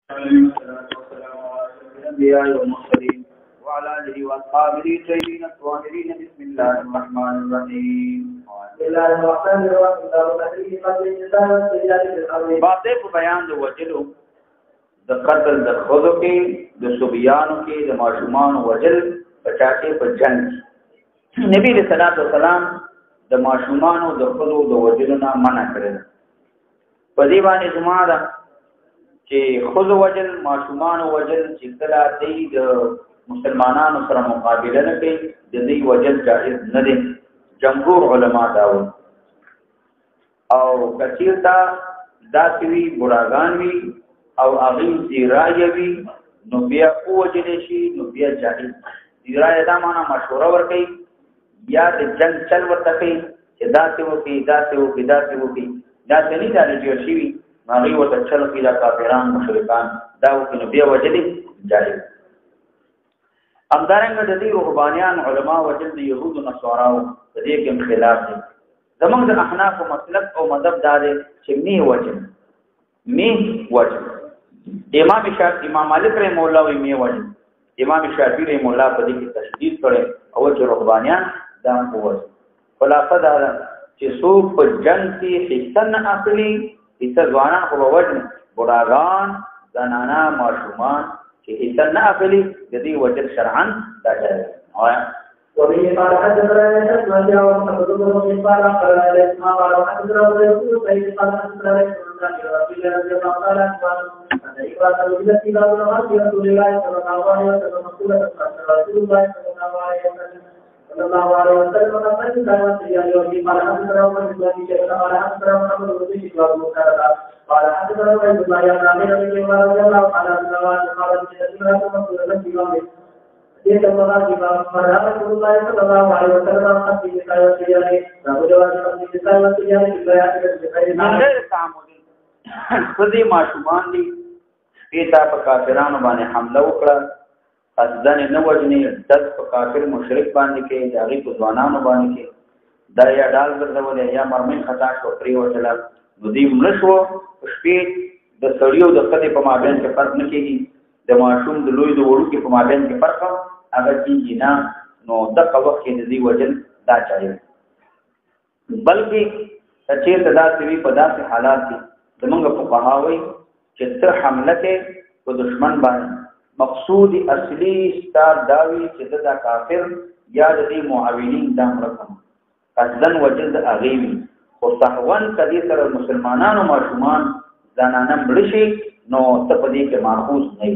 والصلاة والسلام على أشرف الأنبياء والمرسلين وعلى آله وأصحابه الطيبين الطاهرين. بسم الله الرحمن الرحيم. باطل په بیان د وجلو د قتل د خودو کې د صبيانو کې د ماشومان وجل بچاته په جنگ. نبی رسول الله والسلام د ماشومان د خودو د وجلو نه منع کړل. په دې باندې جمعه ده چې خود وجل ماشومان وجل چې کله دی د مسلمانانو سره مقابله نه کوي د دې وجل جائز نه دي. جمهور علما داو او کثیر تا داسوی بوډاګان وی او اغي زیرای وی نو بیا وجل شي نو بیا جائز. زیرای دا معنا مشوره ور کوي یا د جنگ چل ورته کوي چې داسې وکي داسې وکي داسې وکي دا څنګه دا جوړ شي ماغي وته چل کیلا کافران مشرکان دا وکړي بیا وجدي جائز. امدارنګ د دې رهبانيان علما وجد د يهود او نصاراو د دې کې خلاف دي. زمونږ د احناف مسلک او مذهب دار چې می وجد امام شافعي امام مالک رحم الله وی می وجد امام شافعي رحم الله په دې کې تشدید کړي او چې رهبانيان دا قوت خلاصه دا چې څوک په جنگ کې حصہ نه اخلي حصہ ځوانان په وجه بوډاګان زنانا ماشومان چې حصہ نه اخلي د دې وجه شرعاً دا جائز. وبه قال حدثنا يحيى بن يحيى وحدثنا ابن قال قال اسمع قال حدثنا ابو يوسف قال حدثنا رسول الله رضي الله عنه أن إقرأ التي لا تنهى في رسول الله صلى الله عليه وسلم مقولة رسول الله صلى الله عليه وسلم فمن كان سيئا يوم قال حدثنا ابو بكر بن شيخ قال حدثنا محمد بن بشير قال حدثنا عبد الله بن عامر رضي الله عنه قال قال سيدنا رسول الله صلى الله عليه وسلم dia telah dimaafkan Rasulullah sallallahu alaihi wasallam pasti saya sendiri lalu jawab pasti saya sendiri juga منګر تعامل خدي ماشومان دي پیتا په کافرانو باندې حمله وکړه اذن نه وجني دس په کافر مشرک باندې کې داغي په ځوانانو باندې کې دا یا ډال ګرځول یا مرمن خطا شو پری وټل نو دې ملشو شپې د سړیو د خدي په مابین کې فرق نه کېږي د ماشوم د لوی د وړو کې په مابین کې فرق هغه چې نه نو دغه وخت کې د دې وجل دا چایي بلکې چې صدا سوي په داسې حالات کې زمونږ په قهاوي چې ته حمله کې په دشمن باندې مقصود اصلي ستار داوي چې دا کافر یا د دې معاونین دام رقم قصدن وجل د اغیوي او صحوان کدي سره مسلمانانو ماشومان ځانانه مړشي نو ته په دې کې ماخوذ نه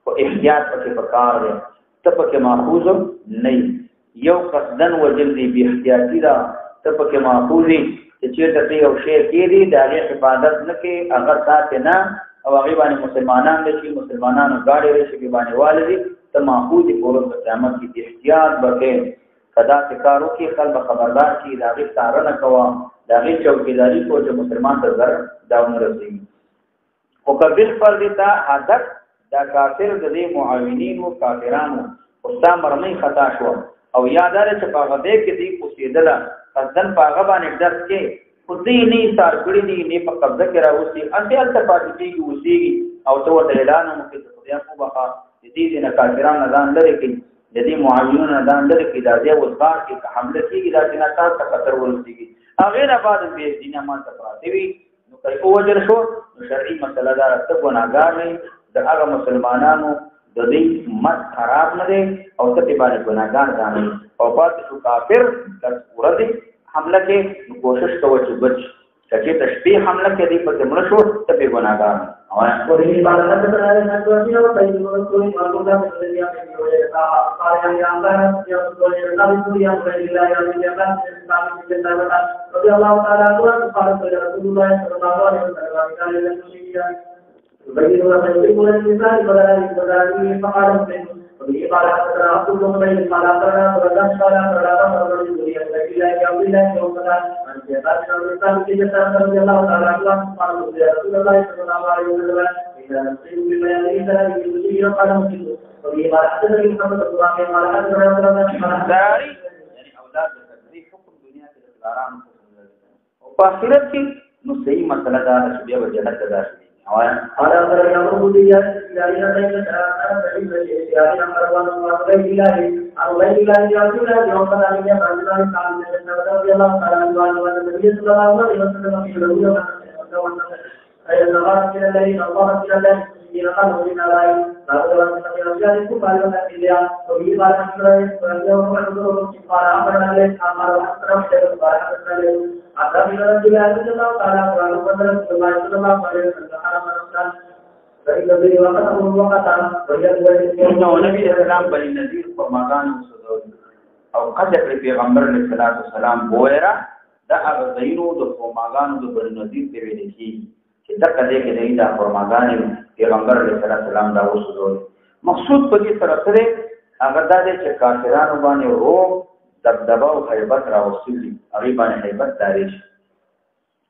او احتیاط پکې پکار دی ته پکې ماخوذ نه یو قصدن وجل دی به احتیاطي دا ته پکې ماخوذي چې ته یو شی کې دی د هغه حفاظت نه کې اگر ساتي نه او هغه باندې مسلمانان دي چې مسلمانانو غاړي راشي کې باندې والدي ته ماخوذي کولو په قیامت کې احتیاط وکړي صدا کارو کې خلک خبردار شي دا غي سارنه کوا دا غي چوکیداری کو چې مسلمان ته ضرر داون رسېږي او کبل پر دیتا حدث دا کافر د دې معاونین او کافرانو او سامرمي خطا شو او یادار چې په غدې کې دې پوسیدله قصدن په هغه باندې داس کې خدای نه سار کړی دی نه په قبضه کې راوسی انتل ته پاتې کېږي وسیږي او ته ورته اعلان مو کې خدای په بخا دې نه کافرانو نه ځان لري کې دې معاونین نه ځان لري کې دا دې وزبار کې حمله کېږي دا نه تاسو خطر ورسیږي هغه نه بعد به دینه ما ته پراته وي نو کوي وجر شو شرعي مسله دا راته ګناګار نه د هغه مسلمانانو د دې مت خراب نه دي او ته باندې ګناګار ځانې او پات شو کافر د ورځې حمله کې کوشش کوي چې بچ چې تشبيه حمله کې دې په دمړ شو ته به ګناګار او ورې باندې راځي نه کوي او په دې نو کوئی معلومات د دې په وجه دا قال یا الله یا رسول الله یا الله یا الله رضي الله تعالى عنه قال رسول الله صلى الله عليه وسلم قال للمشركين بين وسلم الانسان بدل فقال مسلم وبه قال حدثنا عبد الله بن قال قال رجل قال رجل لا يقول لا يوم قال من جاء الانسان في جسد رضي الله تعالى عنه قال رسول الله صلى الله عليه وسلم اذا نصيب بما يريد ان يجيب قال مسلم وبه قال حدثنا محمد بن قال حدثنا داري يعني اولاد دې حکم دنیا کې د آرام او په آخرت کې نو صحیح مسله دا چې بیا جنت ته داخلي على أثر يمر بيا إلى أن يتعلم نمبر 1 وغير الله عن غير الله يقول يوم ثانية بعد ذلك تعالى رضي الله تعالى عنه والنبي صلى الله عليه وسلم في رؤيا أي النظر إلى الذين الله إلى الذين يقالوا من الله فأقول أن يجعلكم بالغة إليا وفي بعض الأمر ويوم يحضرهم سبحانه أمرنا عليه أمر وحسنا وشيء سبحانه عليه أعلم من رجل الله الله تعالى وعلم من رسول الله صلى الله عليه وسلم حرم فإن الذي وقته وقتا إنه نبي الإسلام بني نذير فرماغان وصدور أو قدر پیغمبر علیہ الصلوۃ والسلام بوئرا دا اغزینو د فرماغان د بني نذير دی ویل کی چې دا کله کې دا فرماغان پیغمبر علیہ الصلوۃ والسلام دا وصدور مقصود په دې سره سره هغه دا چې کافرانو باندې رو دبدبه او هیبت راوستي هغه باندې هیبت داري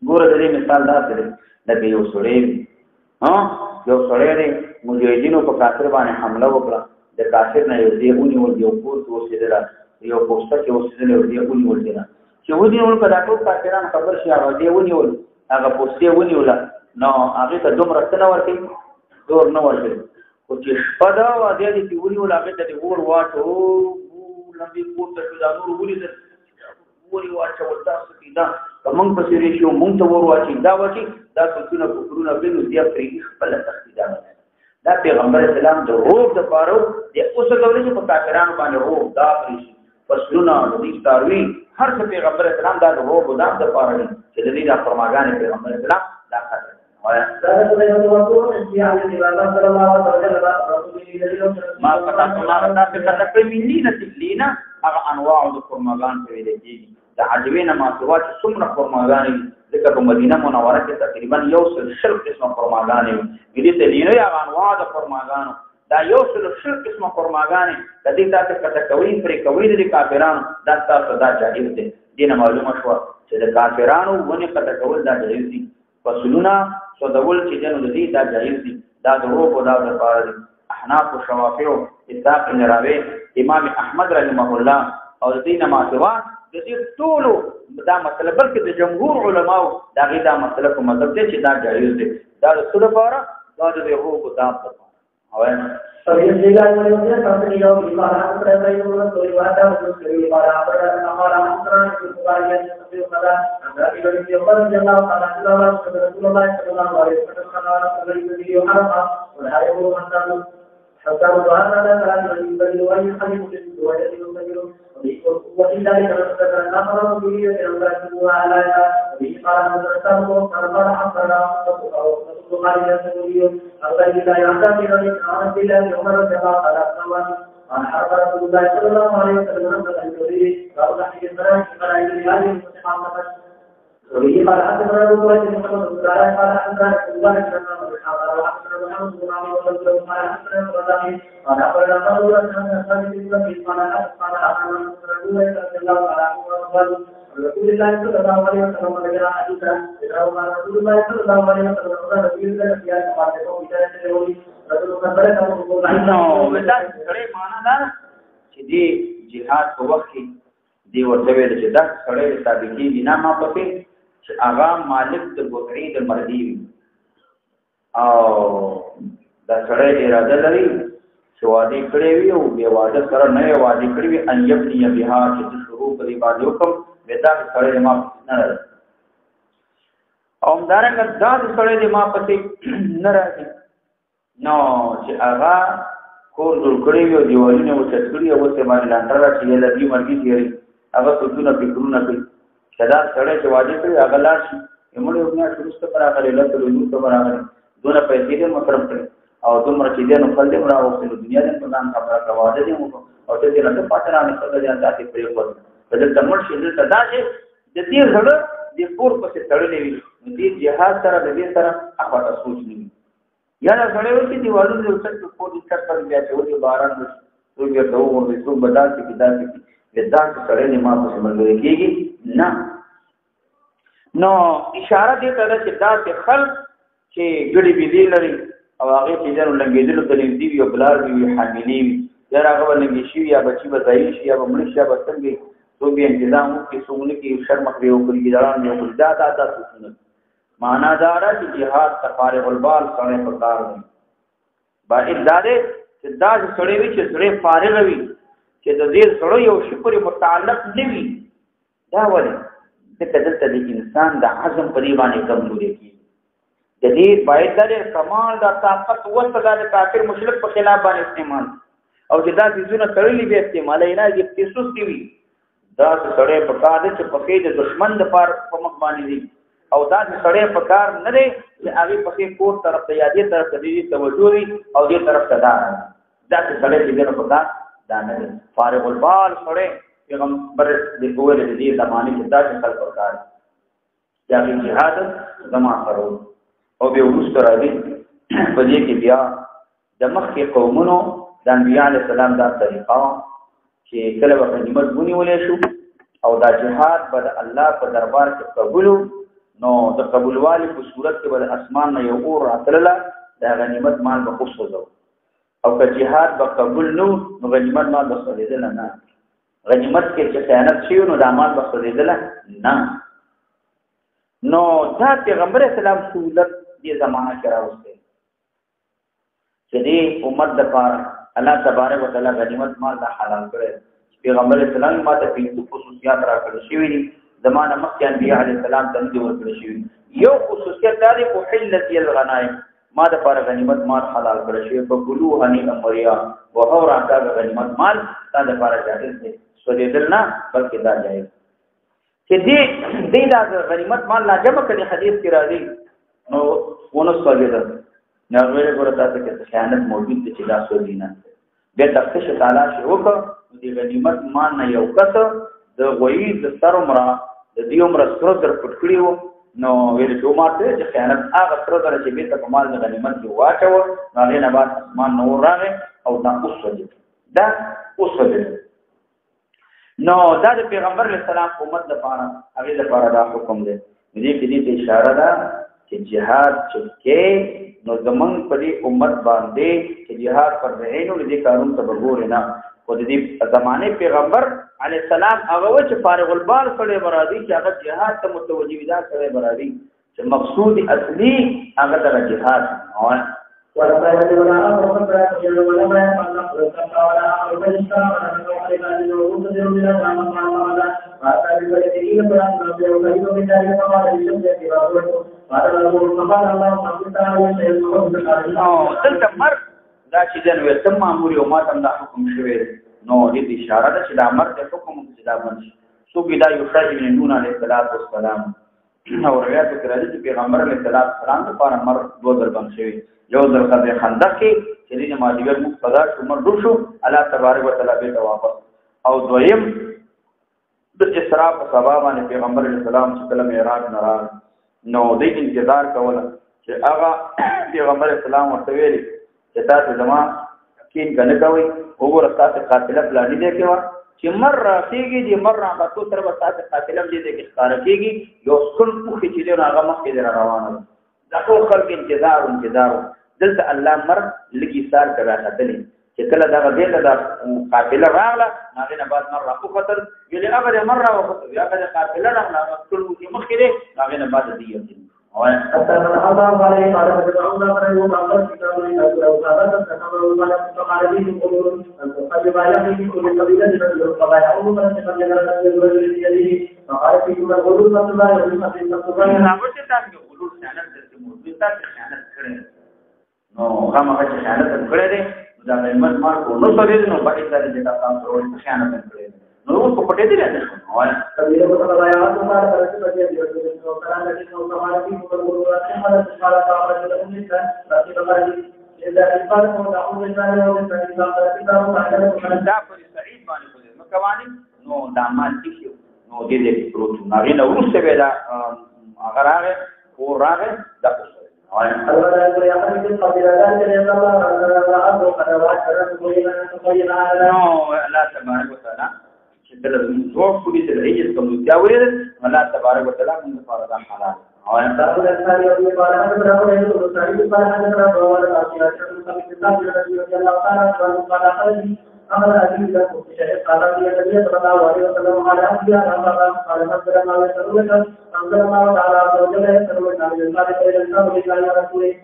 ګوره د دې مثال دا دی لکه یو سړی یو سړی دی مجاهدینو په کافر باندې حمله وکړه د کافر نه یو دی ونیول یو پورت وسیدل یو پوسټه کې وسیدل یو دی ونیول دی چې ونیول کله ټول کافرانو خبر شي هغه دی ونیول هغه پوسټه ونیول نو هغه ته دومره څه ورته دور نه ورته او چې شپدا و دې دی ونیول هغه ته ور واټو لمبي پورته شو دا نور ولید وري واټو تاسو کې دا کوم په سری شو مونږ ته ور واچي دا واچي دا څونه فکرونه بنو دی پرې خپل تخدیدا دا پیغمبر اسلام د روح د پاره د اوس ډول چې په کافرانو باندې روح دا پرې فصلونه د دې تاروي هر څه پیغمبر اسلام دا روح د د پاره چې د دې د فرماګانې پیغمبر اسلام دا کړی ما پتا څنګه دا څه په ملي نتلینا هغه انواع د فرماګان په ویل کېږي د عجوینه ما سوا چې څومره فرماګان ذکر په مدینه منوره کې تقریبا یو سل قسمه فرماګان دي دې ته لینو یا انواع د فرماګانو دا یو سل قسمه فرماګان د دې تاسو کته کوي پرې کوي د کافرانو دا تاسو دا جایز دي دینه معلومه شو چې د کافرانو ونه کته کول دا جایز دي فصلونه سودول چې جنو د دې دا جایز دي دا د روح او دا د فارغ احناف او شوافیع اسحاق بن راوی امام احمد رحمه الله او د دې ما سوا د دې ټولو دا مطلب بلکې د جمهور علماو دا غي دا مطلب په مطلب دی چې دا جایز دی دا د څه لپاره دا د روح او دا په اوه سوي ځای باندې تاسو یو بیماران پر راځي نو واده او سوي بیماران پر هغه سره چې باندې څه خدا دا دې یو پر جنا تعالی رسول الله صلی الله علیه وسلم خبره کوي یو حرام او هغه مونږ حتى وضعنا لنا الذي يحلم بالوجه وإن ذلك نفر به ينبغي على به قال مدرسه فرفع حصنا وقال يسوي الذي لا يعتمد على الله يوم الجماعة على السماء عن حرب رسول الله صلى الله عليه وسلم عن الجوري قال نحن نرى في هذه المتحامة وبه قال حدثنا ابو بكر بن محمد قال حدثنا الله بن محمد بن عمرو بن قال حدثنا الرضاعي قال اخبرنا قالوا ان ثابت بن قيس قال ان رسول الله صلى الله عليه وسلم رسول الله صلى الله عليه وسلم قال حديثا قال رسول الله صلى الله عليه وسلم قال رسول الله في هذا القول بجانب الولي رسول الله صلى الله عليه وسلم نو ودا سره معنا دا چې دی jihad په وخت کې دی ورته ویل چې دا سره سابقي بنا ما پکې اغا مالک د بوتری د مردی او د سړی اراده لري چې واده کړی وي او بیا واده سره نه واده کړی وي ان یبنی بها چې شروع کړي باندې حکم ودا سړی ما نه راځي او همدارنګه دا سړی ما پسې نه راځي نو چې اغا کور جوړ کړی وي او دیوالونه وچت کړی او څه باندې لاندې راځي لږی مرګي دی هغه څه فکرونه کوي دا سړی چې واجب کوي هغه لاړ شي یمړو یو نه شروع پر هغه له ټولو نو پر هغه دونه پیسې دې مطلب کړي او دومره چې دې نو خپل دې مرا وخت د دنیا دې په نام خبره کواده دې مو او ته دې نه پاتره نه څه دې ځاتې پرې کوي په دې تمر شي دې تدا چې دې زړه دې پور پسې تړلې وي دې جهاد سره دې سره هغه سوچ نه یا دا سړی و چې دیوالو دې وڅ په دې کټ پر بیا چې ودی باران وي یو دغه ورته څو بدل کې دا چې دا سړی نه ما په سمندر کېږي نه نو اشاره دې ته ده چې دا د خلق چې ګړي بيدي لري او هغه چې جنو لنګېدل د دې وی بلار وی حاملې وي یا هغه لنګې شي یا بچي بدایي شي یا مړ شي یا بسنګي تو به تنظیم کې څونه کې شرم کوي او کوي ځان یو دا څه معنا دار چې jihad تفارغ البال سره پکار دی با اداده چې دا سړی وي چې سړی فارغ وي چې د دې سړی یو شی پورې متعلق نه وي دا ولې دغه دلته د انسان د عزم په دی باندې کمزوري کی د دې باید د کمال د طاقت وسه د کافر مشرک په خلاف باندې استعمال او چې دا چیزونه تړلې به استعمال نه دي تاسو کی وي دا سړی په کار دي چې په کې د دشمن د پر په مخ باندې دي او دا سړی په کار نه دی چې هغه په کې کور طرف ته یادې طرف ته دي توجه وي او دې طرف ته دا سړی چې نه پتا دا نه فارغ البال سړی پیغمبر دې کوله دې زمانه کې دا څه په کار یا جهاد زما فرو او به ورسره راځي په دې کې بیا د مخکې قومونو د انبیاء علیه السلام دا طریقه چې کله په نعمت ونیولې شو او دا جهاد به الله په دربار کې قبول نو د قبولوالي په صورت کې به اسمان نه یو اور راتلله دا غنیمت مال به خوشو او که جهاد به قبول نو غنیمت مال به خریدل نه غنیمت کې چې خیانت شي نو د مال به خریدل نه نو دا پیغمبر اسلام سہولت دې زمانہ کې راوځي چې دې امت د پاره الله تبارک وتعالى غنیمت مال د حلال کړي پیغمبر اسلام ماته په خصوصیات راکړي شوی دي زمانہ مکه انبیاء علیه السلام ته دې ورکړي شوی یو خصوصیت دی په حلت الغنائم ما د پاره غنیمت مال حلال کړي شوی په بلو هنی امریا او اور راکا غنیمت مال تا د پاره جایز دی سودیدل نه بلکې دا جایز چې دې دا غنیمت مال لا جمع کړي حدیث کې راځي نو ونه سودیدل نه ویل ورته چې خیانت موجود دي چې دا سودینه به تفتیش تعالی شي وکړه د غنیمت مال نه یو کس د غوی د سرمرا د دې عمر سره در پټ کړیو نو ویل چې ماته چې خیانت هغه سره در چې به ته کمال د غنیمت کې واچو نو له نه بعد اسمان نور راغی او دا اوسه نو دا د پیغمبر علیه السلام امت لپاره هغه لپاره دا حکم دی دې کې دې اشاره ده چې جهاد چې نو زمون په دې امت باندې چې جهاد پر عینو دې قانون ته وګور نه او دې زمانه پیغمبر علی السلام هغه چې فارغ البال کړي برادي چې هغه جهاد ته متوجي ودا کړي برادي چې مقصود اصلي هغه د جهاد او ولا ولا امر ولا ولا ما يفعل ولا امر بالشرع ولا على ان وجود من الامام قال هذا بالذين بيان وغير من ذلك قال الشمس قال الله دلته مرد دا چې جن وي تم مامور او ما تم دا حکم شوی نو دې اشاره ده چې دا مرد د حکم چې دا باندې سو بيدا یو شای ابن نون علیه السلام او روایت کې راځي چې پیغمبر علیه السلام لپاره مرد دوه ضربان شوی یو ضرب د خندق کې چې دې ماجبر مقتدا عمر روشو الله تبارک وتعالى به واپس او دویم د اسراء په سبب باندې پیغمبر علیه السلام چې کله معراج نه راغ نو دې انتظار کوله چې هغه پیغمبر اسلام ورته ویلي چې تاسو زما کین کنه کوي وګوره تاسو قاتل پلان دې کېوا چې مر راځيږي دې مر راغتو تر به تاسو قاتل دې کې ښکار کېږي یو څل په چې دې هغه مخکې روانه دا ټول خلک انتظار دلته الله مر لګي سار کرا خدلې چې کله دا دې ته قاتل راغله هغه نه بعد مر راکو خطر ویلې هغه مر راغله هغه قاتل راغله ټول مخکې دې هغه نه بعد دې أتمنى الله عليه قال فتدعون فريق الله كتاب من أسرع وقالت تتمنى الله فقال لي قلون أن تقلب عليه كل قبيلة رجل فبايعوه فرسخا لنا الرجل بيده فقال فيكم الغلول فالله يقول فقيم فقال نعمت تاسو غلول خیانت درته موجود تاسو خیانت کړی نو هغه چې خیانت کړی دی دا علمت مار کو نو سره نو باندې چې تاسو خیانت کړی نو په پټې دي راځي نو کله چې په بیان ما سره چې په دې نو تران دې نو سماره کې په ورته حالت سره کار کوي چې تاسو باندې اذا الفرق ودعوه الثاني والثالث كتاب تعالى دا پر سعید باندې کوي نو کوي نو دا مالتي نو دې پروت نه نه ورسته به دا هغه راغه او راغه دا الله يقول يا حبيبي قبل ذلك ان الله رضى قدوات تقينا على نو الله تبارك وتعالى چې کله زوړ پوری ته رئیس کوم څه اورید الله تبارک وتعالى موږ لپاره دا حلال او ان تاسو د ثاني او لپاره هغه راوړل نو ثاني لپاره هغه راوړل او چې تاسو په کتاب کې راځي الله تعالی باندې أمر أبي له شهد قال لي النبي صلى الله عليه وسلم على أبي قال مثل ما يسرك أنزل الله تعالى عز وجل يسرك عن المال إلى الأمر إلى رسوله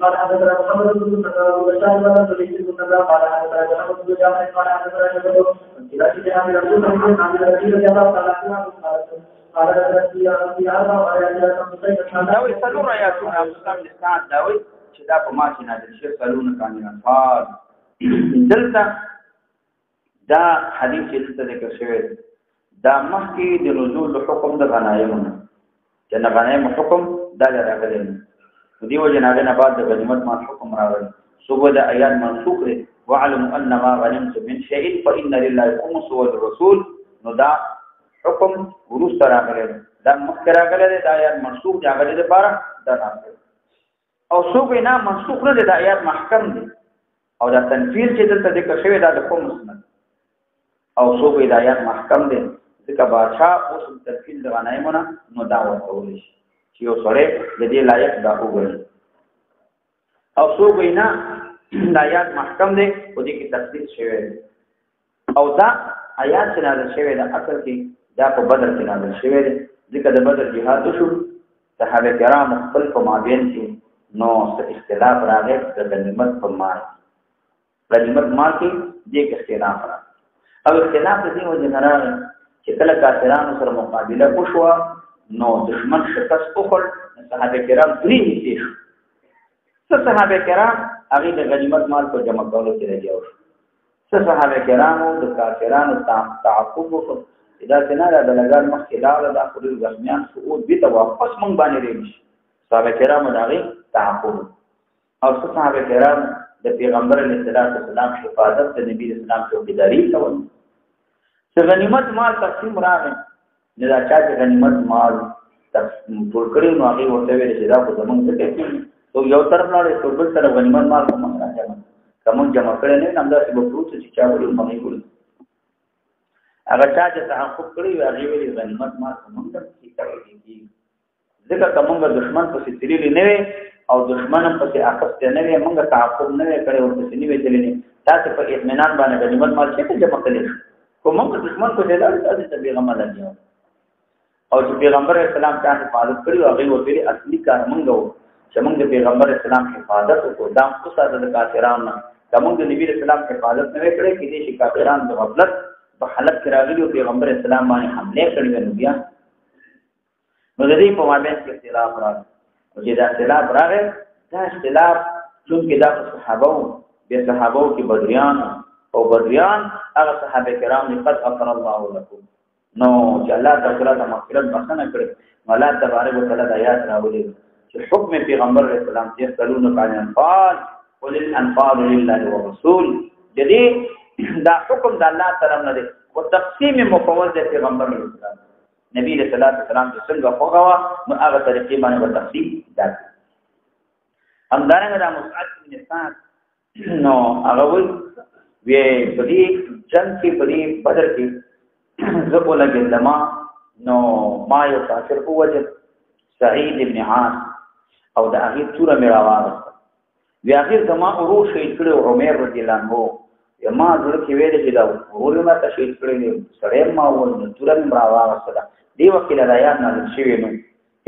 قال حدثنا محمد بن بشار ولا تريد بن قال حدثنا محمد بن جعفر قال حدثنا شهد إلى شهد من رسول الله عن النبي صلى الله عليه وسلم قال الذي في هذا ولا داوي سلور آیاتونه مسلم لسان داوي چې دا په ما کې نازل شي سلون کامل انفال دلته دا حدیث چې څه ذکر شوی دا مخکې د نزول حکم د غنایمونه چې نه غنایم حکم دا راغلی دی وجه نه بعد د غنیمت ما حکم راغلی صوبه د آیات منسوخ دي وعلم ان ما غنمتم من شيء فان لله خمس والرسول نو دا حکم ورسته راغلی دا مخکې راغلی دی د آیات منسوخ دی هغه لپاره دا راغلی او صوبه نه منسوخ نه دی د آیات محکم دی او دا تنفیذ چې دلته ذکر شوی دا د خمس نه او صوبه د آیات محکم دی ځکه بادشاہ اوس تنفیذ د غنایمونه نو دا ورکول شي چې یو سره د دې لایق دا وګړي او صوبه نه د آیات محکم دی او دې کې تفصیل شوی او دا آیات چې نازل شوی دا اصل کې دا په بدر کې نازل شوی دی ځکه د بدر جهاد شو صحابه کرام خپل په مابین کې نو اختلاف راغی د غنیمت په مال غنیمت مال کې دې اختلاف راغی او اختلاف دې وجه راغی چې کله کافرانو سره مقابله وشوه نو دشمن شکست وکړ صحابه کرام درې حصے شو څه صحابه کرام هغه د غنیمت مال په جمع کولو کې راځي څه صحابه کرامو د کافرانو تعقب وکړ دا څنګه د لګار مخکې لاړه د خپل غسمیان سعود به واپس مونږ باندې ریږي صحابه کرامو دغه تعقب او صحابه کرام د پیغمبر علیه السلام حفاظت د نبی اسلام چوکیداری کول چې غنیمت مال تقسیم راغی نه دا چې غنیمت مال ټول کړي نو هغه ورته ویل چې دا په زمونږ څه کې تو یو طرف لاړې تو بل طرف غنیمت مال کوم راځي کوم جمع کړي نه نن دا څه بپروت چې چا وړي مې ګول هغه چې تحقق کړی وي هغه ویلي غنیمت مال کوم څه کوي ځکه کومه دشمن په ستريلي نه وي او دشمن په څه اخته نه وي موږ تعقب نه کړي ورته نه ویل نه تاسو په اطمینان باندې غنیمت مال څه جمع کړي کومه دشمن کو دلال تاسو پیغمبر لګیو او چې پیغمبر اسلام ته حفاظت کړی او هغه ورته اصلي کار مونږ چې موږ د پیغمبر اسلام حفاظت وکړو دا څه ساده د کافرانو نه موږ د نبی اسلام حفاظت نه کړی کې چې کافرانو د غفلت په حالت کې راغلي او پیغمبر اسلام باندې حمله کړې نو بیا نو د دې په مابین کې اختلاف راغی او چې دا اختلاف راغی دا اختلاف چې دا صحابه به صحابه کې بدریان او بدریان هغه صحابه کرام قد غفر الله لكم نو چې الله تعالی د مغفرت بخښنه کړې الله تبارک وتعالى د آیات راولي چې حکم پیغمبر اسلام چې سلون عن الانفال قل الانفال لله والرسول دې دا حکم د الله تعالی نه دی او تقسیم مفوض د پیغمبر اسلام نبی صلی الله علیه وسلم چې څنګه خوغوا نو هغه طریقې باندې تقسیم ده همدارنګه د مصعب بن سعد نو هغه وی په دې جنگ کې په دې بدر کې زبو لګل نو ما یو کافر په وجه سعید ابن عاص او د هغه توره مې راوړل بیا هغه زما ورو شهید کړو عمر رضی الله عنه یما زړه کې ویل چې دا ورو ما ته شهید کړی سړی ما ول توره مې راوړل دی وکیل رايات نازل شوی نو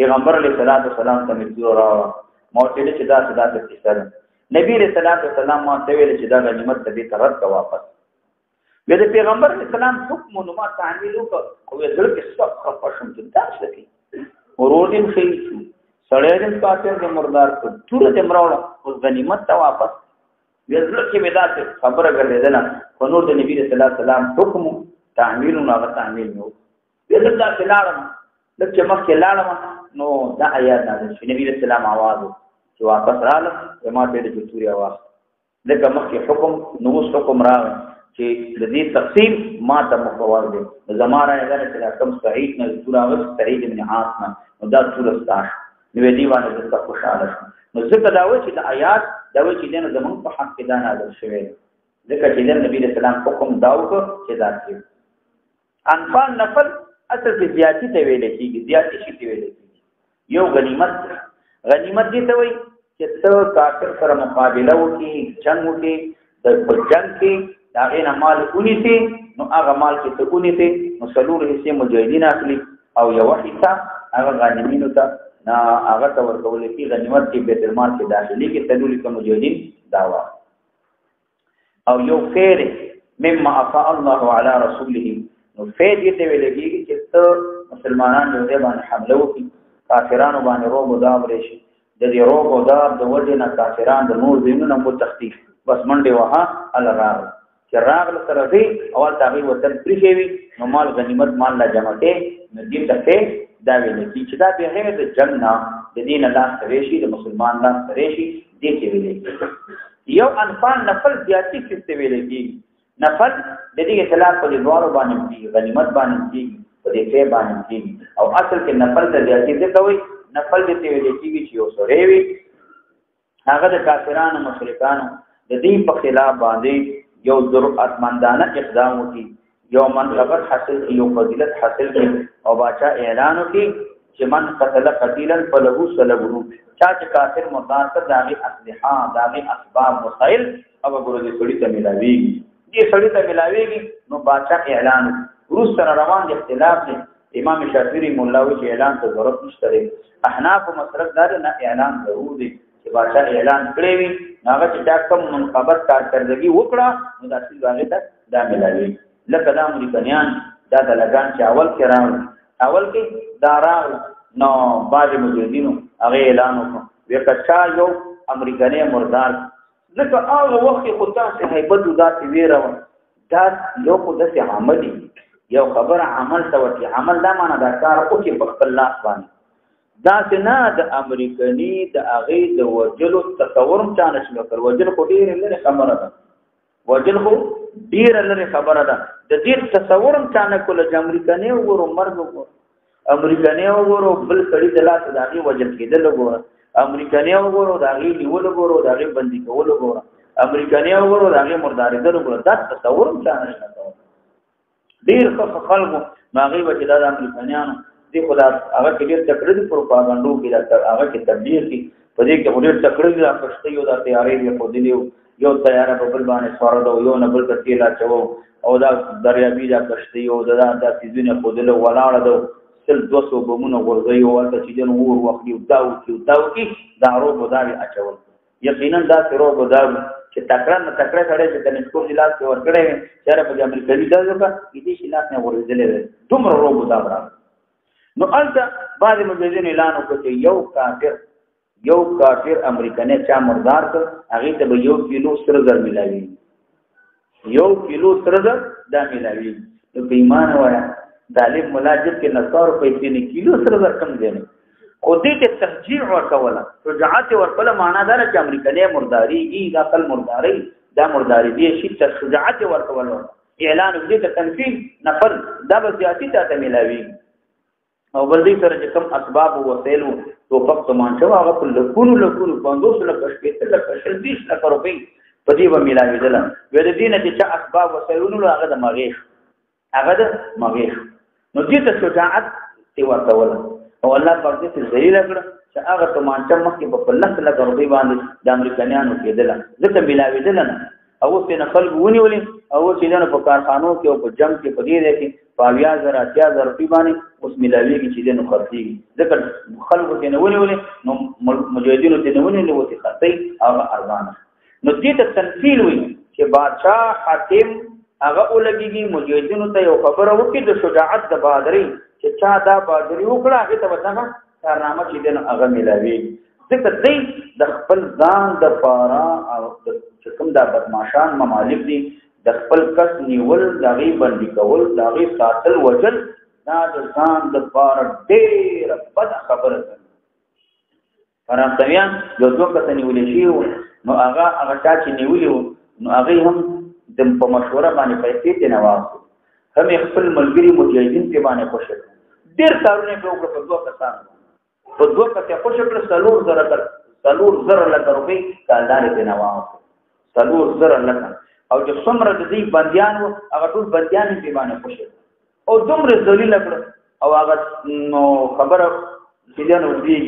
پیغمبر علیه الصلاۃ والسلام ته مې توره راوړل مو چې دا صدا د کیسه نبی رسول الله صلی الله علیه وسلم چې دا غنیمت دې ترت کا واپس بیا د پیغمبر اسلام حکم نو ما تعمیل وکړ او زړه کې څه خپشم چې دا څه کی ورور دې شي سړی دې کافر دې مردار کو ټول دې مراوړ او غنیمت ته واپس بیا زړه کې ودا خبره ګرځیدل خو نور د نبی رسول الله سلام حکم تعمیل نو هغه تعمیل نو بیا دا کلارم لکه مخکې لاړم نو دا آیات نازل شي نبی رسول الله आवाज چې واپس رااله ما ته د جوړي आवाज لکه مخکې حکم نو حکم راغی چې د دې تقسیم ما ته مفوض دي زماره اگر چې کوم صحیح نه سورہ سعید ابن عاص نه نو دا سورہ استاش نو دی باندې د خوشاله نو ځکه دا و چې د آیات دا و چې د زمون په حق کې دا نازل شوی ځکه چې د نبی رسول الله حکم داو چې دا کې انفال نفل اصل کې زیاتی ته ویل کېږي زیاتی شي ته ویل کېږي یو غنیمت دي ته وایي چې څو کافر سره مقابله وکړي جنگ وکړي د جنگ کې دا غي نه مال اونیسي نو هغه مال چې ته اونیسي نو څلور حصے مجاهدین اخلي او یو حصہ هغه غانمینو ته نا هغه ته ورکول کی غنیمت کې بیت المال کې داخلي کې تدولی کوم مجاهدین داوا او یو خیر مما افاء الله على رسوله نو فید دې ویلېږي چې ته مسلمانان یو ځای باندې حمله وکړي کافرانو باندې روب او داب راشي د دې روب او داب د وجه نه کافران د نور دینونو په تخفیف بس منډه وها الغار چې راغله سره دی اول تاغي وطن پرې وي نو مال غنیمت مال لا جمع کې نو دې ته دا ویلېږي چې دا به هغه د جنگ د دین الله سره شي د مسلمان الله سره شي دې کې ویلېږي یو انفال نفل زیاتی څه ویلېږي نفل د دې اطلاق په دوارو باندې دي غنیمت باندې دي په دې کې باندې دي او اصل کې نفل د زیاتی څه کوي نفل دې ویل کېږي چې یو سره وي هغه د کافرانو مشرکانو د دې په خلاف باندې یو ضرورت مندانه اقدام وکړي یو منقبت حاصل یو فضیلت حاصل کړي او باچا اعلان وکړي چې من قتل قتیلا فله سلبه چا چې کافر مردار ته داغي اسلحه داغي اسباب وسایل او ګورو دې سړی ته ملاويږي دې سړی ته ملاويږي نو باچا اعلان روس سره روان دي اختلاف دي امام شافعي مولا وی چې اعلان ته ضرورت نشته احناف مسلک دار نه اعلان ضرور دي چې باچا اعلان کړی وي هغه چې دا کوم منقبت کارکردګي وکړه نو د اصل واغې ته دا ملاوي لکه دا امریکایان دا د لګان چې اول کې راو اول کې دا راو نو باج مجاهدینو هغه اعلان وکړ وکړه یو امریکایي مردار ځکه هغه وخت خو تاسو هیبت ذات ویره دا یو خو د عملي یو خبر عمل ته ورته عمل دا معنا دا کار او چې په خپل لاس باندې دا څنګه د امریکایي د هغه د وجلو تصور چانه شنو کړ وجل خو ډیر لري خبره ده وجل خو ډیر لري خبره ده د دې تصور چانه کول چې امریکایي ورو مرګ امریکایي ورو بل کړي د لاس د هغه وجل کېدل وګوره امریکایي وګورو دا غي نیول وګورو دا غي بندي کول وګورو امریکایي وګورو دا غي مرداري در وګورو دا تصور هم ځان نه ډیر خلکو ماغي وجه دا امریکایانو دې خدا هغه کې ډیر تکړه دي پروپاګاندا کې دا هغه کې تبلیغ کې په دې کې ډیر تکړه دي پښتو یو دا تیارې دی په دې یو تیار په بل باندې سوار دا یو نه بل ته تیلا چوو او دا دریابي دا پښتو یو دا سيزونه په دې ولاړ دا سل 200 بمونه ورځي او ورته چې جن ور وخت یو داو کې دا روب داري اچول یقینا دا روب داري چې تکړه سره چې د نسکور جلاس کې ورګړې چې په امریکایي دا ځکه دې شلاس نه ورځلې دومره روب دا نو البته بعض مجاهدین اعلان وکړ چې یو کافر امریکایي چا مردار کړ هغه ته به 1 کیلو سره زر ملاوي 1 کیلو سره دا ملاوي نو بېمان وایا طالب ملاجب کې نصار پیسې نه کیلو سره رقم دی خو دې ته ترجیح ورکوله شجاعت ورکوله معنا دا چې امریکایي مرداري ای داخل مرداري دا مرداري دی چې ته شجاعت ورکوله اعلان دې ته تنفيذ نفل دا به زیاتی ته ملاوي او بل دې سره چې کوم اسباب او وسایل تو فقط مانچو هغه په لکونو 500 لک شپې لک 30 لک روپۍ په دې و ملاوي دل وې دې نه چې اسباب وسایلونو هغه د مغیش نو دې ته شجاعت تی ورکوله او الله پاک دې ذلیل کړ چې هغه ته مانچم مخکې په لک لک روپۍ باندې د امریکایانو کېدل ځکه ملاوي دل نه او څه نه خلک ونیولې او چې نه په کارخانو کې او په جنگ کې په دې کې 5,000 روپۍ باندې اوس ملاويږي چې نو خرڅيږي ځکه خلکو ته نه ونیولې نو مجاهدینو ته نه ونیولې او ته خرڅي هغه ارزان نو دې ته تنفيذ وي چې بادشاہ حاکم هغه ولګيږي مجاهدینو ته یو خبره وکړي د شجاعت د بادري چې چا دا بادري وکړه هغه ته وځه کارنامه چې نو هغه ملاوي ځکه دې د خپل ځان د پارا او چې کوم د بدمعشان ممالک دي د خپل کس نیول داغي بندي کول داغي ساتل وجل دا د ځان د پارا ډېر بد خبره ده فرانسویان یو دوه کس نیولې شي نو هغه چا چې نیولې نو هغه هم د په مشوره باندې پیسې ته نواسو هم خپل ملګری مجاهدین ته باندې خوشل ډېر کارونه به وکړ په دوه کسانو په دوه کسه خوشل سلور زر لک روپۍ کالدار ته نواسو سلور زر لک او چې څومره د دې بنديان وو هغه ټول بنديان په باندې خوشل او دومره ذلیل کړ او هغه نو خبره چې نو دی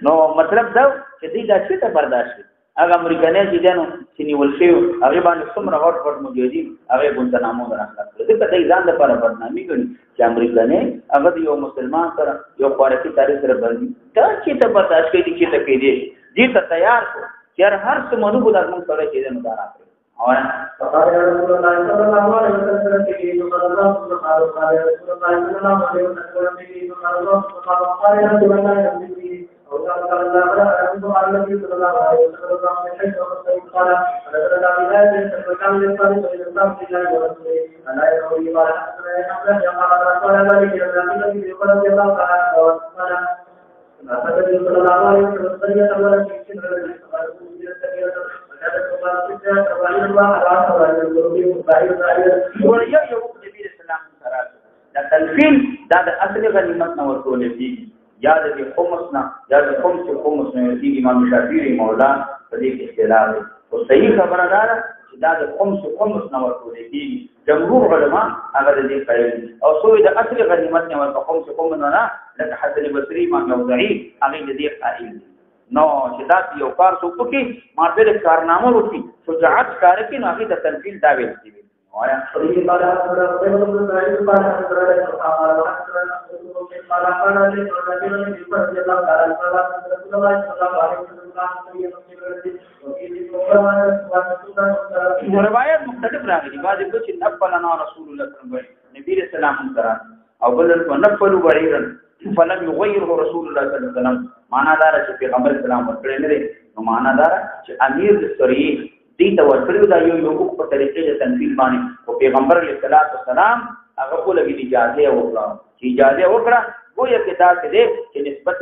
نو مطلب دا چې دې دا څه ته برداشت هغه امریکایان چې دنو چې نیول شي هغه باندې څومره هوټ مجاهدین هغه ګونتنامو درخلاص کړ دغه د ځان لپاره بدنامي کوي چې امریکایان هغه یو مسلمان سره یو خوارقي تاریخ سره باندې دا چې ته برداشت کوي چې ته کې دي ته تیار شو چې هر څه مونږ د موږ سره کې نه دارا اور فقال رسول الله صلى الله عليه وسلم في قال الله سبحانه وتعالى رسول الله صلى الله عليه وسلم في قال الله سبحانه وتعالى رسول الله أو قال الله رسول الله صلى الله عليه وسلم من حيث قال رسول الله لا يستطيع أن يصلي إلى الله ورسوله ألا يقول قال حسنا يحمد قال قال ذلك الذي يقول الله تعالى وقال صلى الله عليه وسلم ولا شيء وریا یو نبی اسلام سره دا تلفین دا د اصل غنیمت نو ورکول دي یا د خمس نه یا د خمس نه دي امام شافعي مولا په دې کې اختلاف دی او صحیح خبره ده چې دا د خمس نه ورکول دي جمهور علما هغه دې کوي او سوې د اصل غنیمت نه ورکول خمس نه لکه حسن بصري امام اوزاعي هغه دې قائل نو چې دا یو کار څوک کې ماته د کارنامه وکړي شجاعت کار کې نو هغه د تنفيذ دا ویل دي وایا صحیح قال حضرت ابن سعيد قال حضرت قال قال روایت مختلف راغلي بعض چې نفلنا رسول الله صلی الله علیه وسلم نبی رسول الله سره او بل نفل وغیرہ فلم يغيره رسول الله صلی الله علیه وسلم معنا دار چې پیغمبر اسلام ورکړي نه دي نو معنا دار چې امیر السری دې ته ورکړي دا یو په طریقې د تنفيذ باندې او پیغمبر علیه السلام هغه په لګي اجازه وکړه چې اجازه وکړه ګویا کې دا دې چې نسبت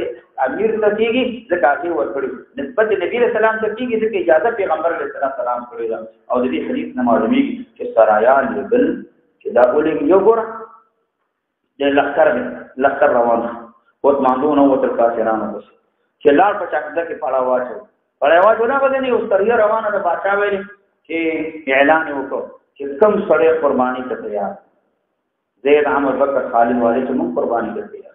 امیر ته کېږي ځکه چې ورکړي نسبت نبی رسول الله ته کېږي ځکه اجازه پیغمبر علیه السلام کړی دا او دې حدیث نه معلومیږي چې سرایان بل چې دا ولې یو ګور د لخر روان او ماندون او تر کافرانو بس چې لار په چاکده کې پړاواچو نه غوډنی او ستریا روانه د بادشاہ ویل چې اعلان وکړو چې کم سړی قرباني ته تیار زید عمر بکر خالد والے چې موږ قرباني ته تیار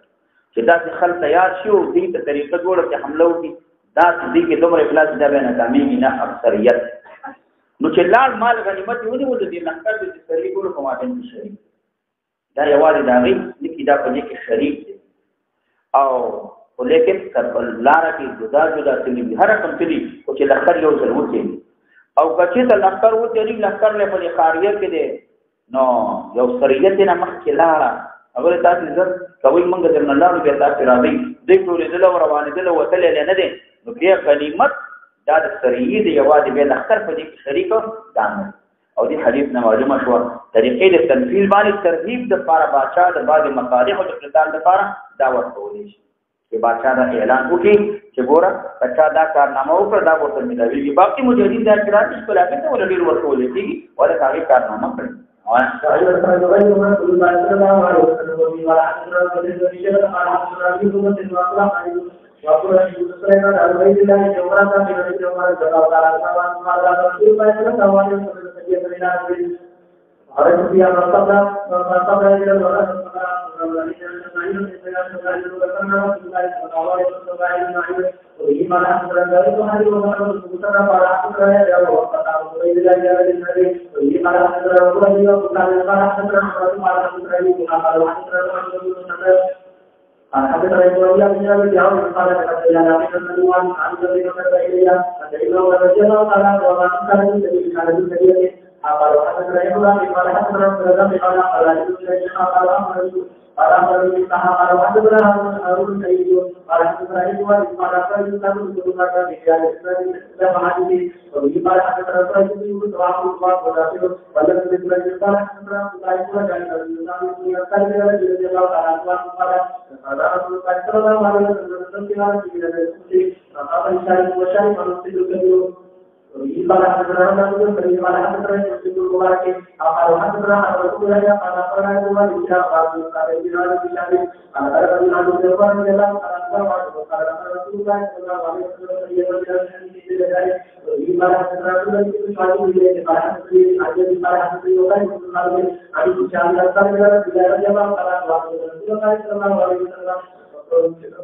چې دا خلک تیار شي او دې ته طریقه جوړه چې حمله وکړي دا دې کې دومره اخلاص دا به ناکامي نه اکثریت نو چې لال مال غنیمت ونی ول دي لخر دې سړي ګورو کومه شي دا یوازې دا غي لیکي دا په دې کې شریک دي او ولیکن لاره کې جدا تللی هر کوم تللی او چې لخر یو ضرورت دی او کچې ته لخر و تیری لخر له په خاریه کې دی نو یو سریت نه مخ کې لاره اول تاسو عزت کوي مونږ د الله په تاسو راځي دې ټول دل روانه دل وتل نه دي نو بیا غنیمت دا د سریه دی یوازې به لخر په دې شریک دانه او دې حدیث نه معلومه شو طریقې د تنفيذ باندې ترغیب د لپاره بادشاہ د بعض مصالح او د قتال لپاره دعوت کولې شي چې بادشاہ دا اعلان وکړي چې ګوره بچا دا کارنامه وکړه دا ورته ملويږي باقي مجاهدین دا اعتراض په لکه ته ولې ورکولې کیږي ولا هغه کارنامه کړي او وقال يوسف على البيت الله جوارا من الجوار جوارا على رسول الله صلى الله عليه وسلم اور یہ مرتبہ الى الولاء حدثنا ابراهيم بن ابي داود قال حدثنا نافع بن نعمان عن ابي بكر الى ان ابن رضي الله تعالى عنه قال النبي قال النبي قال حدثنا ابراهيم قال حدثنا ابن قال قال قال امر قال حدثنا هارون سعيد قال حدثنا ابراهيم قال قال الاسلام ذكر في رجال الاسلام حديث قال حدثنا ابراهيم بن الله ودافع ولم يذكر قال حدثنا الله قال الاسلام قال رضي الله تعالى عنه قال رسول الله صلى الله عليه وسلم قال قال حدثنا رجل قال حدثنا مسلم المبارك قال حدثنا رسول الله قال قال الله ان شاء الله قال جلال بشار قال قال عن ابن عمر رضي الله عنه قال رسول الله صلى الله عليه وسلم قال حدثنا رجل قال قال حدثنا عجل قال حدثنا يوسف قال عن شام قال رسول الله صلى الله عليه وسلم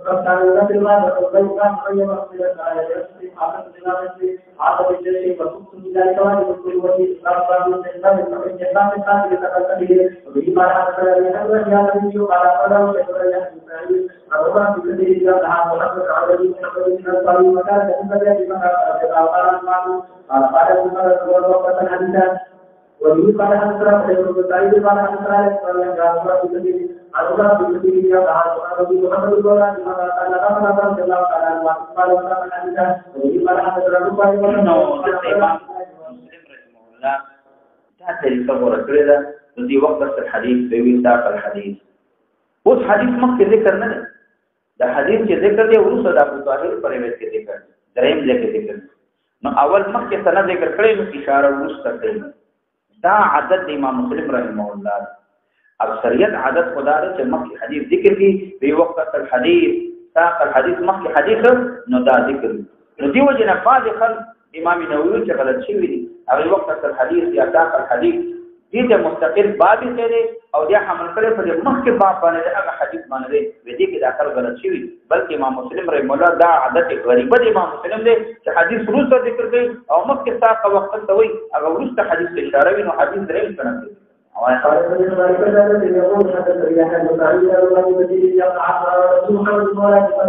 فكان بالله والبيان غير مغفرة الآيات في حالة الإمامة حالة الجيش وكنت من ذلك واجب كل وجه إسلام من الإسلام الثاني لتقدمه وبما حصل لهذا يا نبي على قدم شكرا لله ربما في كثير من الأحاديث محمد على محمد بن الصالح وكان كثيرا بما قال المعلوم قال المعلوم وقت الحديث وبه قال حسنا ويقول السعيد قال حسنا قال جابر بن كثير عن الله بن كثير يا رسول محمد صلى الله عليه وسلم قال لا رضي الله تعالى عنه قال وقال الحديث وبه قال حسنا مسلم رحمه الله تعالى تصور كده دي وقت الحديث بيوي ساق الحديث اوس حدیث مخکې ذکر نه دی دا حدیث چې ذکر دی ورسره د ابو طاهر پر روایت کې ذکر دریم ځکه ذکر نو اول مخکې سند ذکر کړی نو اشاره ورسره کړی دا عادت امام مسلم رحمه الله اکثریت عادت خدا ده چې مخکې حدیث ذکر کی به وقت الحديث ساق الحديث مخکې حدیث نو دا ذکر نو دی وجه نه بعض خلک امام نووي چې غلط شوی دي هغه وقت الحديث یا ساق الحديث دې ته مستقل باب یې او بیا حمل کړي په مخکې باب باندې هغه حدیث باندې دې کې داخل غلط شوی بلکې امام مسلم رحمه الله دا عادت غریبه د امام مسلم دی چې حدیث روزه ذکر کوي او مخکې ساق وخت ته وي هغه ورسته حدیث اشاره وي نو حدیث درې سره کوي او قال ابن مالك هذا يقول حدث رياح المتعلق الله بن يا رسول الله صلى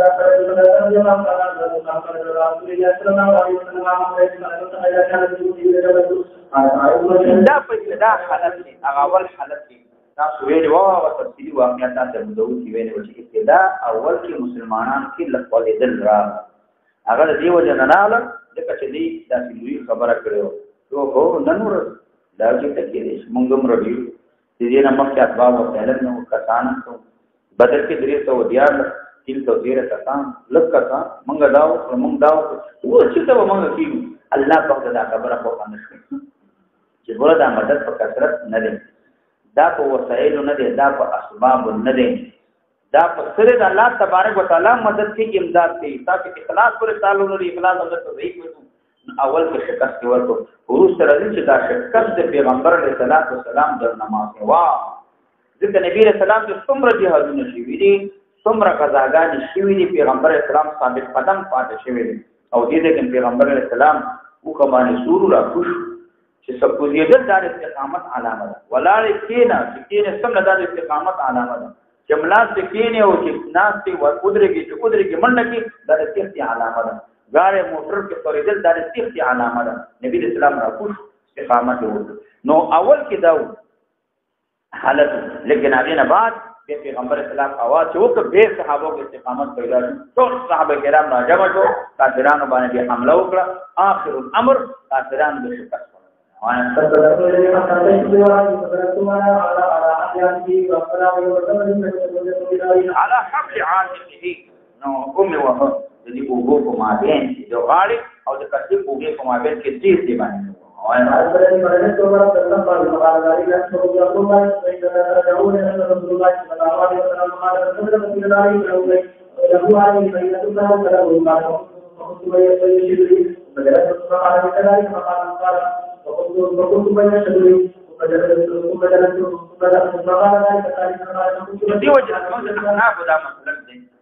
الله عليه وسلم دا په دا حالت دی هغه اول حالت دی تاسو ویلي او تفصیلی واقعیت تاسو مدعو کی ویلي چې ابتدا اول کې مسلمانان کې لقول دل را هغه دی وجه نه ناله دغه چې دی دا لوی خبره کړو نو هو ننور دا چې تکې مونږ هم رډیو دې نه مخکې اسباب او تعلم نو کسان بدل کې درې ته ودیار تل تو ډیر کسان لږ کسان مونږ داو او چې ته مونږ کیو الله په دا خبره په باندې شي چې ګوره دا مدد په کثرت نه دی دا په وسایل نه دی دا په اسباب نه دی دا په سره د الله تبارک وتعالى مدد کې امداد کوي تاسو اخلاص پر تعالی نو اخلاص اندر ته ضعیف وي اول کې شکست کې ورته ورس سره چې دا شکست د پیغمبر علیه الصلاۃ والسلام د نماز وا ځکه نبی رسول الله چې څومره جهادونه شوي دي څومره قضاګانې شوي دي پیغمبر اسلام ثابت قدم پاتې شوی دی او دې کې پیغمبر علیه السلام وکمانه سور را خوش چې سپوزیدل د استقامت علامه ده ولاړ کینا چې کینه څنګه د استقامت علامه ده چې ملاس کینه او چې ناس ته قدرتږي چې قدرتږي منډه کې د استقامت علامه ده غاړه موټر کې پریدل د استقامت علامه ده نبی اسلام را خوش استقامت نو اول کې دا حالت لیکن هغه نه بعد پیغمبر اسلام आवाज وکړ به صحابه کې استقامت پیدا شو ټول صحابه کرام راجمع شو کافرانو باندې حمله وکړه اخر الامر کافرانو د شکست على حبل عاتقه نو قوم وهو دې وګو په مابین د غاړي او د کسب وګو په مابین کې دې دی باندې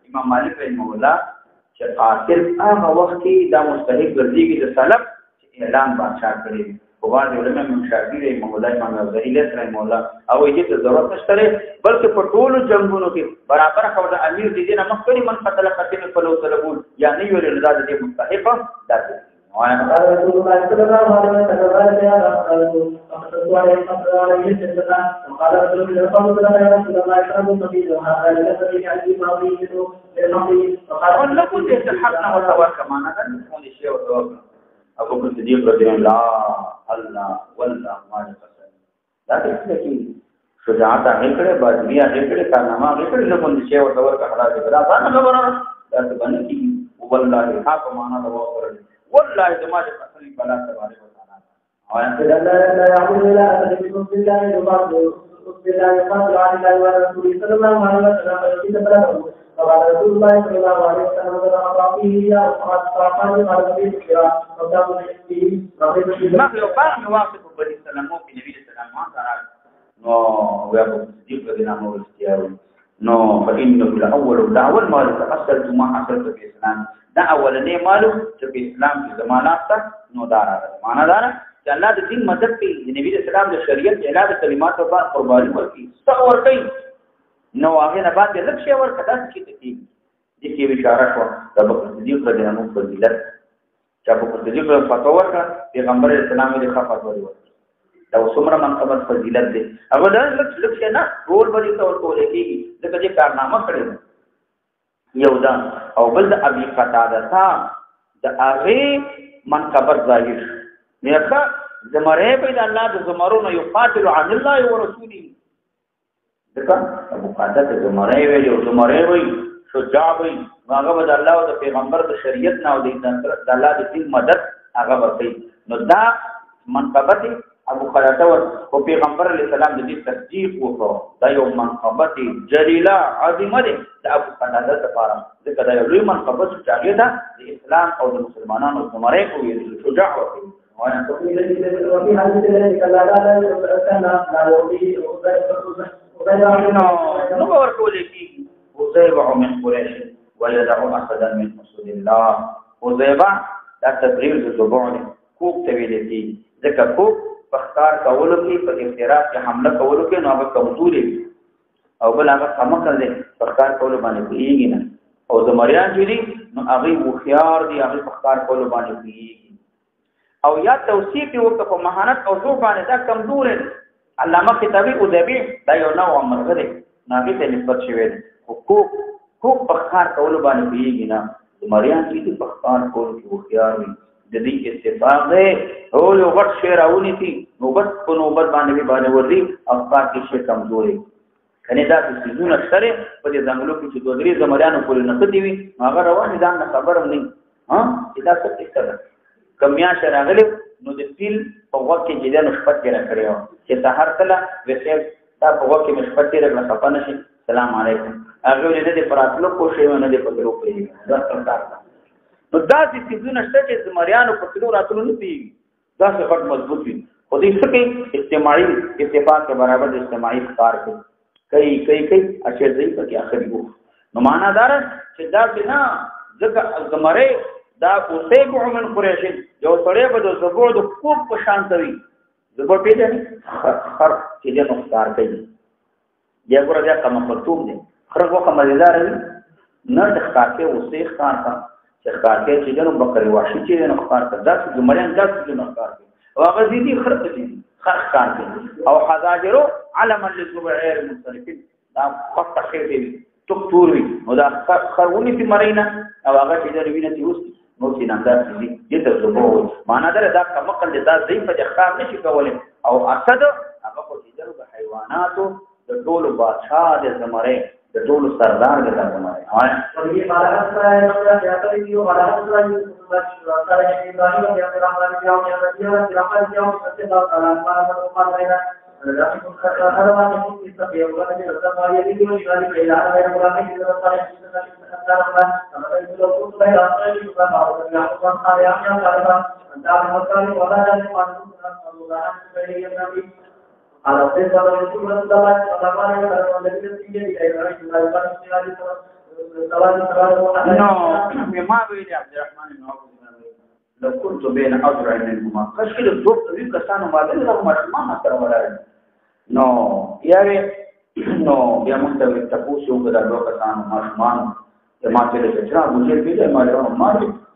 امام مالک رحمه الله چې قاتل هغه وخت کې دا مستحق ګرځيږي د سلب اعلان بادشاہ کړی په باندې علماء مشافعي رحمه الله امام غزالی رحمه الله او دې ته ضرورت نشته بلکې په ټولو جنگونو کې برابر خبره امیر دې نه مخکې من قتل قتل فلو طلبون یعنی ویل رضا دې مستحق ده وعن رسول الله صلى الله عليه وسلم قال يا رسول الله وقال رسول الله صلى الله عليه وسلم اشرب النبي وهذا الذي يعلم ما فيه وقال لكم تستحقنا وتوكل معنا نقول شيء وتوكل ابو بکر صدیق رضی الله والله ما قسم دا څه کې شجاعت هغه کړه بازمیا هغه کړه کارنامه هغه کړه لکه شیء وتوکل حالات دا څنګه خبره دا څه باندې کې والله حق معنا دا وره والله جماعت قسم بلا تبارك وتعالى لا يعبد الا الله بالله يبارك بالله يقال عن الله ورسوله صلى الله عليه وسلم قال رسول الله صلى الله عليه وسلم فيه يا صاحب النبي الكرام وقام به ما لو كان واقف بني سلام في النبي صلى الله عليه وسلم نو ويا ابو صديق رضي الله عنه نو فإنه الأول دعوة مالو تأصل ما حصل في الإسلام دا أولنی مالو چې په اسلام کې زمانات ته نو دارا معنا دا چې الله د دین مدد کوي د نبی اسلام د شریعت اعلان کلمات او قرباني ورکړي څو ورکړي نو هغه نه باندې لږ شی ورکړه چې دې کې اشاره شو د ابو صدیق رضی الله عنه فضیلت چې ابو صدیق فتوا ورکړه پیغمبر اسلام دې خفات ورکړه دا څومره منقبت فضیلت دی هغه دا لږ شی نه ټول باندې تور کولې کېږي ځکه چې کارنامه کړی یو دا او بل د ابي قتاده تا د هغه منقبت ظاهر میخه زمره په الله د زمرونو یو قاتل عن الله ورسوله ځکه ابو قتاده زمره ویلو زمره وی شجاع وی هغه د الله او د پیغمبر د شریعت نه او د الله د دین مدد هغه ورته نو دا منقبت ابو قتاده او پیغمبر علیه السلام د دې تصدیق وکړو دا یو منقبت جلیله عظیمه ده د ابو قتاده لپاره ځکه دا یو لوی منقبت چې هغه ده د اسلام او د مسلمانانو زمره کوي شجاع وکړي وانا وفي حديث ذلك لا كان لا يوفي نو ورکول کی وزيبع من قريش ويدع اسدا من اسد الله وزيبع دا تبرير الزبون کوک تویلتی ځکه کوک پختار کولو کې په افتراض کې حمله کولو کې نو هغه کمزوري او بل هغه سمکل دي پختار کولو باندې کیږي نه او زمریان چې دي نو هغه مخيار دي هغه پختار کولو باندې کیږي او یا توصیف وکړه په مهارت او ذوق باندې دا کمزور دي علامه کتابي او ذبی دا یو نوع مرغه دي ناګه ته نسبت شوی دي کو پختار کولو باندې کیږي نه زمریان چې دي پختار کولو کې مخيار دي د دې اتفاق دی او یو وخت شعرونه دي نوبت په نوبت باندې وري او باقي شي کمزوري کني دا د سيزونه سره په دې ځنګلو کې چې دوه درې زمریانو پورې نه کدي وي هغه روان ځان نه خبرم نه ها دا څه څه کمیا شراغله نو د فیل په وخت کې چې د نشپت کې راکړیو چې سحر کله وسه دا په وخت کې نشپت کې راغله خپانه شي سلام علیکم هغه دې پراتلو کوشي ونه دې په ګروپ کې دا څنګه نو دا چې سيزونه شته چې زمریانو په څلور راتلو نه دی دا څه غټ مضبوط وي خو دې څه کوي اجتماعي اتفاق کے برابر اجتماعي کار کوي اچھا ځای په کې اخري وو نو معنا دار چې دا بنا ځکه زمره دا اوسېګو من قریش یو سړی په د زبور د کوپ په شان کوي زبور پیژنې خر چې د نوښار کوي یا ګوره دا کوم خرطوم دي خر وخت مزیدار وي نه د ښکار کې اوسې ښکار کا چې ښکار کې چې د بکری واشي چې نه ښکار کا دا چې زمریان دا چې نه ښکار کوي او هغه دي خر دي خر ښکار کوي او حذاجرو علما للزبعير المنصرفين دا خط خیر دی دکتور وي نو دا خرونی په مرینا او هغه چې د وینې تیوس نو چې نه دا دې ته زبور معنا دا کمقل دا ضعیف د ښکار نشي کولای او اسد هغه په دې د حیواناتو د ټولو بادشاہ د زمره د ټولو سردار د زمره هاي وفي قالت سائر يا تريدي وقالت سائر ابراهيم يا رحمن يا رحمن يا استغفر الله قال لكن خرمان في سبيل الله لله يدي وجهه الى غير مراد الله لو كنت بين أذرع منهما فشكل الضبط بيبقى كانوا ما بين لهم ما ترى ولا نو یاره نو بیا موږ ته تاسو یو غدا لوکه سان ماشمان ما ته د چا مجھے پیله ما له ما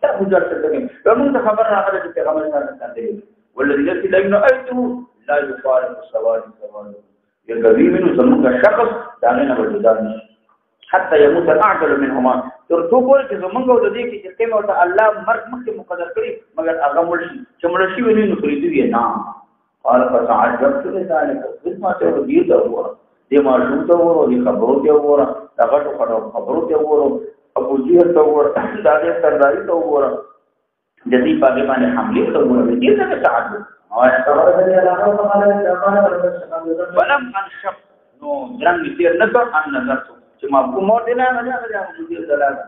ته گزار سکتے ہیں موږ ته خبر راغله چې پیغمبر صلی الله علیه وسلم والذي الذي لا ينأيته لا يفارق سواد يغوي منه زمونږ شخص دانه نه وجودان حتى يموت الاعدل منهما ترڅو پورې چې زمونږ د دې کې چې قیمت الله مرګ مخکې مقدر کړی مگر هغه مرشي چې مرشي ونی نو پریدي وي نه قال فتعجبت لذلك ثم توديت اور دې ما شو ته ورو دې خبرو ته ورو هغه خبرو ته ورو ابو جهل ته ورو دا دې سرداري ته ورو د دې په باندې حمله ته ورو دې څه تعجب ولم انشق نو درنګ تیر نه کړ ان نظر چې ما کوم دې نه نه ابو جهل دلاله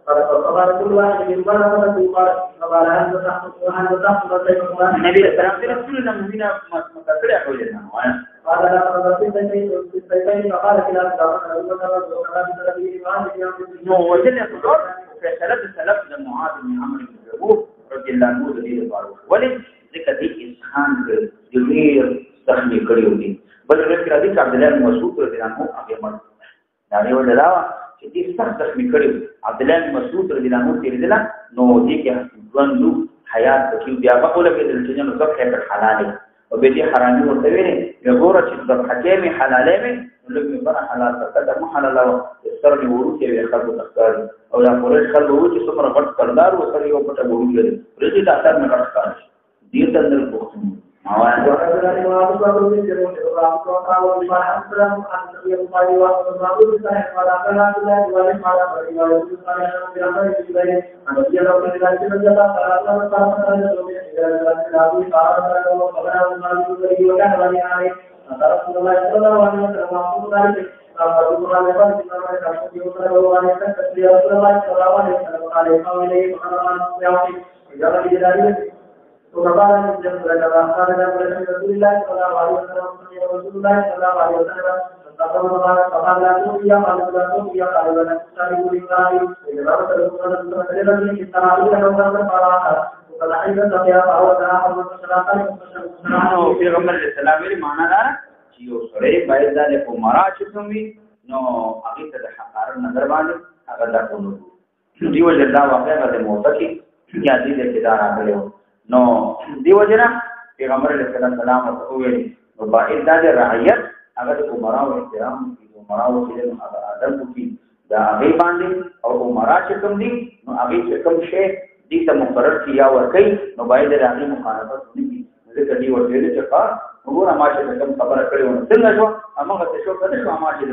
فقال كل واحد منهما نفسه قال فقال هل تحت النبي السلام دې رسول الله مدینه مکه کړه نه قال لا فقال فقال كلا نو وجل خبر فسلف السلف د معاذ بن عمرو بن جبور رضی الله عنه د دې لپاره ولې ځکه دې انسان د ډېر زخمي کړیو دي بل رسول الله عبد الله بن مسعود رضی الله عنه هغه مړ دا یو دلاوه چې دې سخت زخمي کړیو عبد الله بن مسعود رضی الله عنه تیر دلا نو دې کې ژوندو حیات کې بیا په کوله کې د جنو ذبح حلال او به دې حرامي ورته ویلې یو ګوره چې ذبح کې حلالې مې لکه بر حلال ته مو حلال او سره دی ورته وی خلکو تختار او دا پولیس خلکو چې څومره غټ کردار و سره یو پټه ورو کړي پرې دا اثر نه راځي دې تندر کوم اوان پیغمبر اسلام یې معنا دا چې یو سړی باید د عمره چې کومي نو هغه ته د حقار نظر باندې هغه دا کوو دیو جدا واقعا د موته کې یا دې کې دا راغلی نو دیو جنا پیغمبر اسلام او ویلي نو باید د رعیت هغه د عمره او احترام د عمره او چې هغه ادب کې دا هغه باندې او عمره چې کوم دي نو هغه چې کوم شی دې ته مقرر کیا ورکي نو باید د هغه مخالفت ونکړي ځکه دی ورته چې ښه وګوره ما چې کوم خبره کړې و څنګه شو هغه څه شو کنه شو ما چې د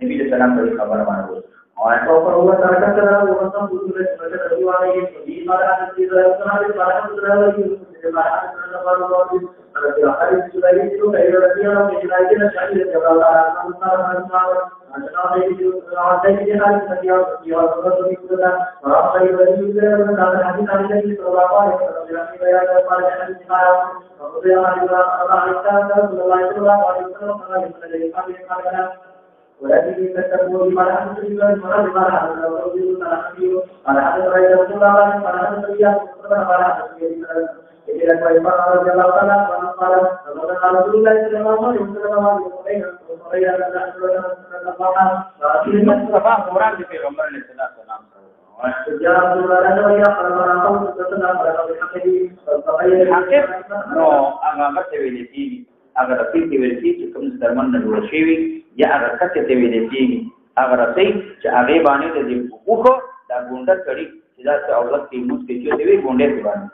نبی اسلام په خبره باندې او په هغه سره کړه او تاسو د دې دیوانه کې دې مارا د دې سره باران سره لګي چې باران سره باندې هغه هغه چې لري چې نو کایره دې نو چې لایي نه شایي چې الله تعالی ولكن تكتبوا لما حدث لله لما حدث له على حدث غير رسول الله على حدث الرياض على حدث إلى ما رضي الله تعالى عنه قال رسول الله صلى الله عليه وسلم اگر رسید دی ورکی چې کوم درمن نه جوړ شي یا اگر کته دی ویل کېږي اگر رسید چې هغه باندې د وخو دا ګونډه کړي چې دا اولاد کې موږ کې چې دی ګونډه دی باندې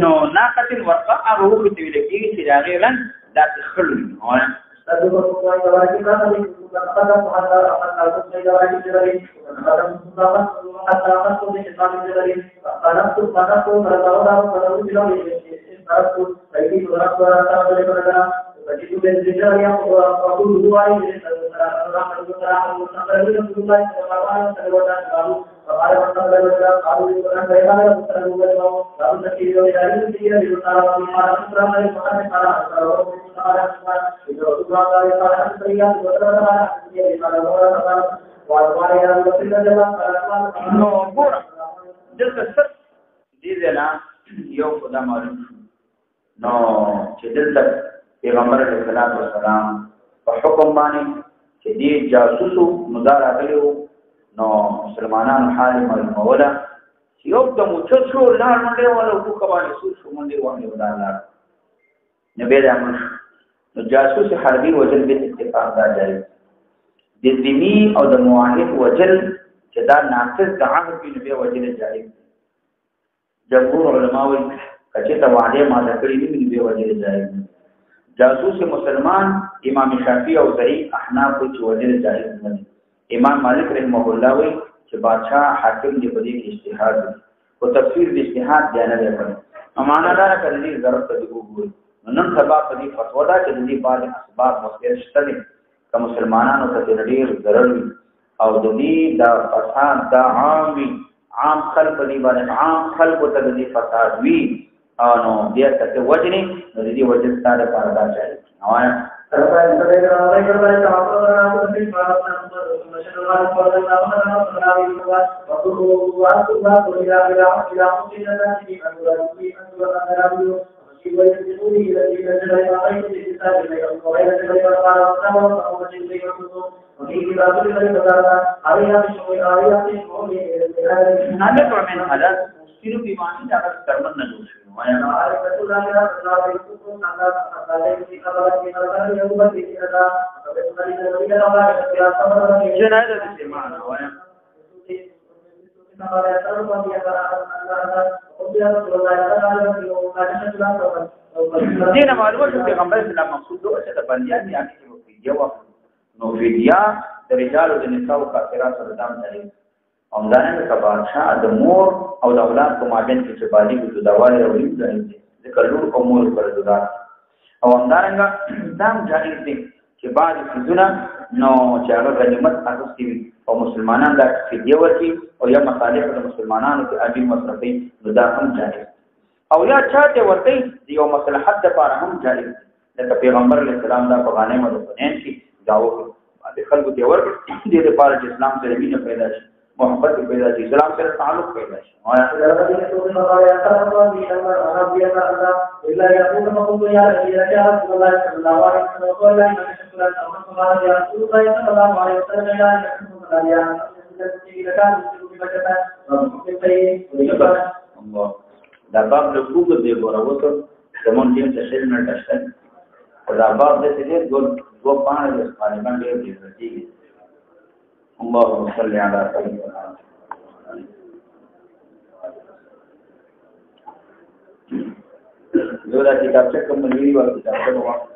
نو ناقتل ورقه هغه وخت ویل کېږي چې هغه لن دا تخلوي نو ګور دلته څه دي نه یو خدای معلوم نو چې دلته پیغمبر علیه السلام په حکم باندې چې دې جاسوسو مدار غلیو نو مسلمانانو حال معلوموله چې یو د موټر شو لار منډه ولا کو کبانې شو منډه وانه ودانار نبی رحمت نو جاسوس حربي وجل به اتفاق دا جاری د ذمی او د معاهد وجل چې دا ناقص د عهد په نبی وجل جاری جمهور علما وایي چې دا وعده ما ذکرې دي نبی وجل جاری جاسوس مسلمان امام شافعي او ضعیف احناف چې وجل جاری نه امام مالک رحمه الله وی چې بادشاہ حاکم دی په دې کې اجتهاد او تفسیر د اجتهاد دی نه دی امانه دار کړي ضرورت دی وګورئ نن سبا په دې فتوا دا چې دې بعد اسباب مخیر شته دي که مسلمانانو ته ډېر ضرر وي او د دې دا فساد دا عام خلق دی باندې عام خلق ته دې فساد وي او نو بیا ته وجني د دې وجه ستاره پردا چي نو Siru bimani dapat termen nalus. Dina maklum شو پیغمبر اسلام مقصود دو چې د بنديان یعنی چې فدیه وکړو نو فدیه د رجال او د نساء او کافرانو سره دام دی همدانه د بادشاہ د مور او د اولاد په مابین کې چې بالغ جداواله او لیم ځای ذکر لور او مور پر جدا او همدارنګه دام جایز دي چې بعد فزونه نو چې هغه غنیمت اخیستي وي او مسلمانان د فدیه ورکړي او یا مصالح د مسلمانانو کې اجل مصرفي نو دا هم جایز او یا چاته ورته دی یو مصلحت د لپاره هم جایز لکه پیغمبر علیه السلام دا په غنیمت او فنین کې داو د خلکو دی ورکړي د لپاره چې اسلام سره مینه پیدا شي محبت پیدا شي اسلام سره تعلق پیدا شي الله دا باب له کوګ دی ګوروته زمون ټیم ته شل منټ شته دا باب د دې دوه پاڼې د طالبان ډېر دي اللهم صل على سيدنا محمد زه دا کتاب څخه کوم ویډیو او کتاب څخه